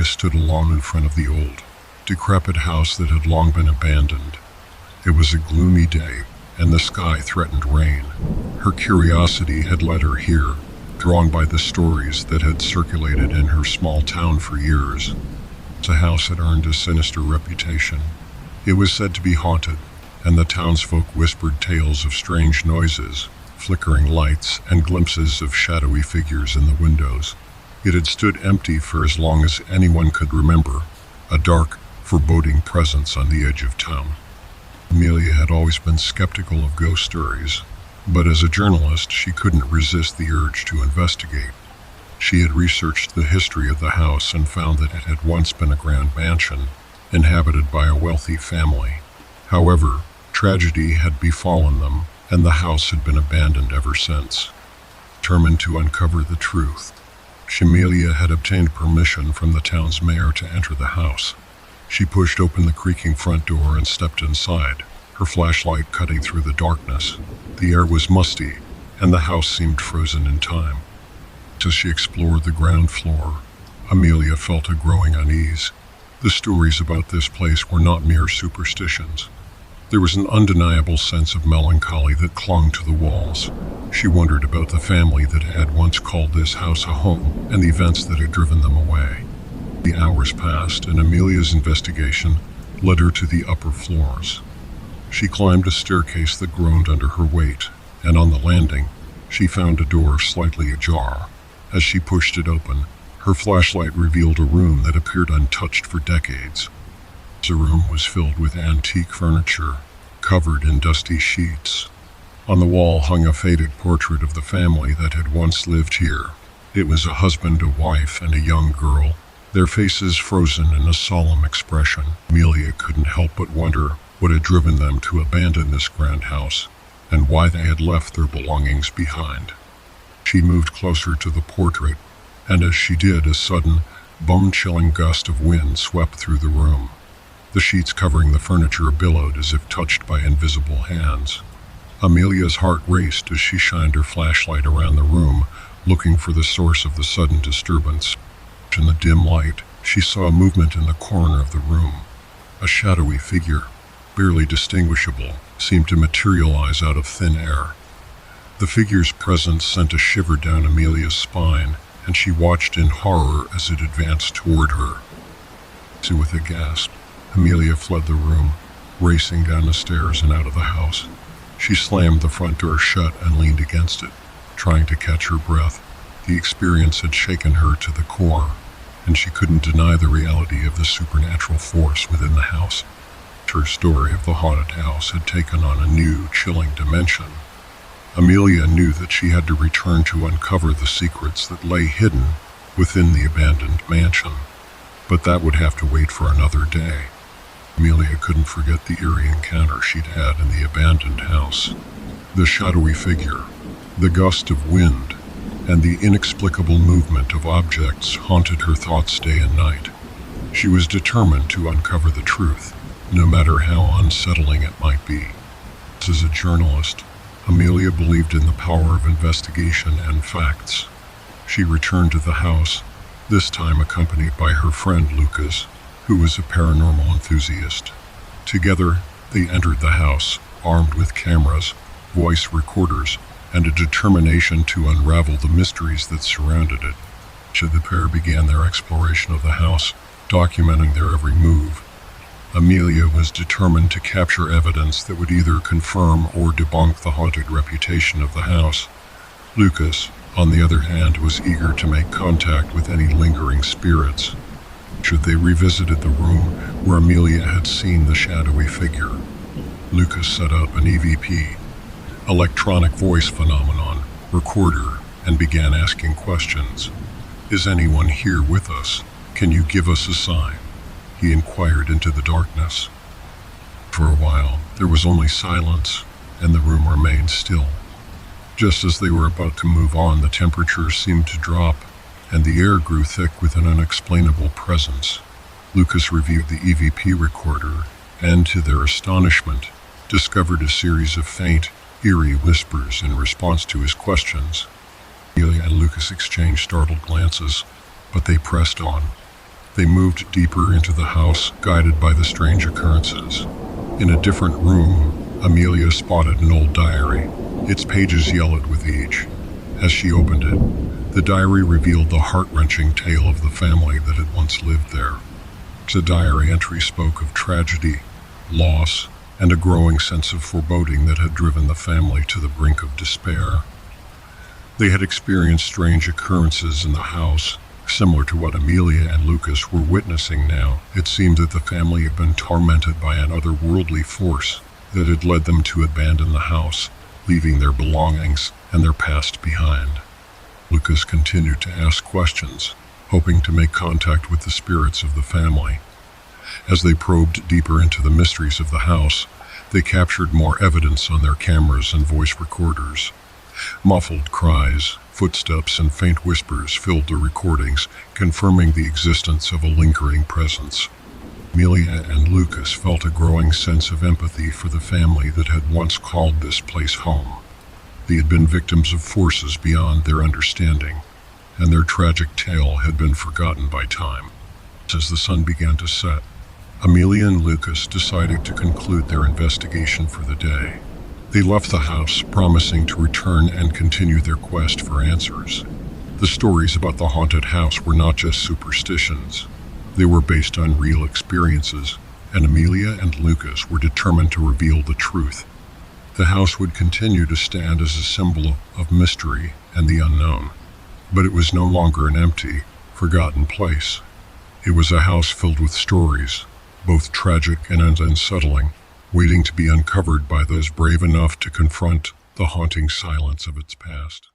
Amelia stood alone in front of the old, decrepit house that had long been abandoned. It was a gloomy day, and the sky threatened rain. Her curiosity had led her here, drawn by the stories that had circulated in her small town for years. The house had earned a sinister reputation. It was said to be haunted, and the townsfolk whispered tales of strange noises, flickering lights, and glimpses of shadowy figures in the windows. It had stood empty for as long as anyone could remember, a dark, foreboding presence on the edge of town. Amelia had always been skeptical of ghost stories, but as a journalist she couldn't resist the urge to investigate. She had researched the history of the house and found that it had once been a grand mansion, inhabited by a wealthy family. However, tragedy had befallen them, and the house had been abandoned ever since. Determined to uncover the truth, Amelia had obtained permission from the town's mayor to enter the house. She pushed open the creaking front door and stepped inside, her flashlight cutting through the darkness. The air was musty, and the house seemed frozen in time. As she explored the ground floor, Amelia felt a growing unease. The stories about this place were not mere superstitions. There was an undeniable sense of melancholy that clung to the walls. She wondered about the family that had once called this house a home and the events that had driven them away. The hours passed, and Amelia's investigation led her to the upper floors. She climbed a staircase that groaned under her weight, and on the landing, she found a door slightly ajar. As she pushed it open, her flashlight revealed a room that appeared untouched for decades. The room was filled with antique furniture, covered in dusty sheets. On the wall hung a faded portrait of the family that had once lived here. It was a husband, a wife, and a young girl, their faces frozen in a solemn expression. Amelia couldn't help but wonder what had driven them to abandon this grand house, and why they had left their belongings behind. She moved closer to the portrait, and as she did, a sudden, bone-chilling gust of wind swept through the room. The sheets covering the furniture billowed as if touched by invisible hands. Amelia's heart raced as she shined her flashlight around the room, looking for the source of the sudden disturbance. In the dim light, she saw a movement in the corner of the room. A shadowy figure, barely distinguishable, seemed to materialize out of thin air. The figure's presence sent a shiver down Amelia's spine, and she watched in horror as it advanced toward her. So with a gasp, Amelia fled the room, racing down the stairs and out of the house. She slammed the front door shut and leaned against it, trying to catch her breath. The experience had shaken her to the core, and she couldn't deny the reality of the supernatural force within the house. Her story of the haunted house had taken on a new, chilling dimension. Amelia knew that she had to return to uncover the secrets that lay hidden within the abandoned mansion, but that would have to wait for another day. Amelia couldn't forget the eerie encounter she'd had in the abandoned house. The shadowy figure, the gust of wind, and the inexplicable movement of objects haunted her thoughts day and night. She was determined to uncover the truth, no matter how unsettling it might be. As a journalist, Amelia believed in the power of investigation and facts. She returned to the house, this time accompanied by her friend Lucas, who was a paranormal enthusiast. Together, they entered the house, armed with cameras, voice recorders, and a determination to unravel the mysteries that surrounded it. The pair began their exploration of the house, documenting their every move. Amelia was determined to capture evidence that would either confirm or debunk the haunted reputation of the house. Lucas, on the other hand, was eager to make contact with any lingering spirits. They revisited the room where Amelia had seen the shadowy figure. Lucas set up an EVP, electronic voice phenomenon, recorder, and began asking questions. "Is anyone here with us? Can you give us a sign?" he inquired into the darkness. For a while, there was only silence, and the room remained still. Just as they were about to move on, the temperature seemed to drop, and the air grew thick with an unexplainable presence. Lucas reviewed the EVP recorder, and to their astonishment, discovered a series of faint, eerie whispers in response to his questions. Amelia and Lucas exchanged startled glances, but they pressed on. They moved deeper into the house, guided by the strange occurrences. In a different room, Amelia spotted an old diary, its pages yellowed with age. As she opened it, the diary revealed the heart-wrenching tale of the family that had once lived there. The diary entry spoke of tragedy, loss, and a growing sense of foreboding that had driven the family to the brink of despair. They had experienced strange occurrences in the house, similar to what Amelia and Lucas were witnessing now. It seemed that the family had been tormented by an otherworldly force that had led them to abandon the house, leaving their belongings and their past behind. Lucas continued to ask questions, hoping to make contact with the spirits of the family. As they probed deeper into the mysteries of the house, they captured more evidence on their cameras and voice recorders. Muffled cries, footsteps, and faint whispers filled the recordings, confirming the existence of a lingering presence. Amelia and Lucas felt a growing sense of empathy for the family that had once called this place home. They had been victims of forces beyond their understanding, and their tragic tale had been forgotten by time. As the sun began to set, Amelia and Lucas decided to conclude their investigation for the day. They left the house, promising to return and continue their quest for answers. The stories about the haunted house were not just superstitions. They were based on real experiences, and Amelia and Lucas were determined to reveal the truth. The house would continue to stand as a symbol of mystery and the unknown. But it was no longer an empty, forgotten place. It was a house filled with stories, both tragic and unsettling, waiting to be uncovered by those brave enough to confront the haunting silence of its past.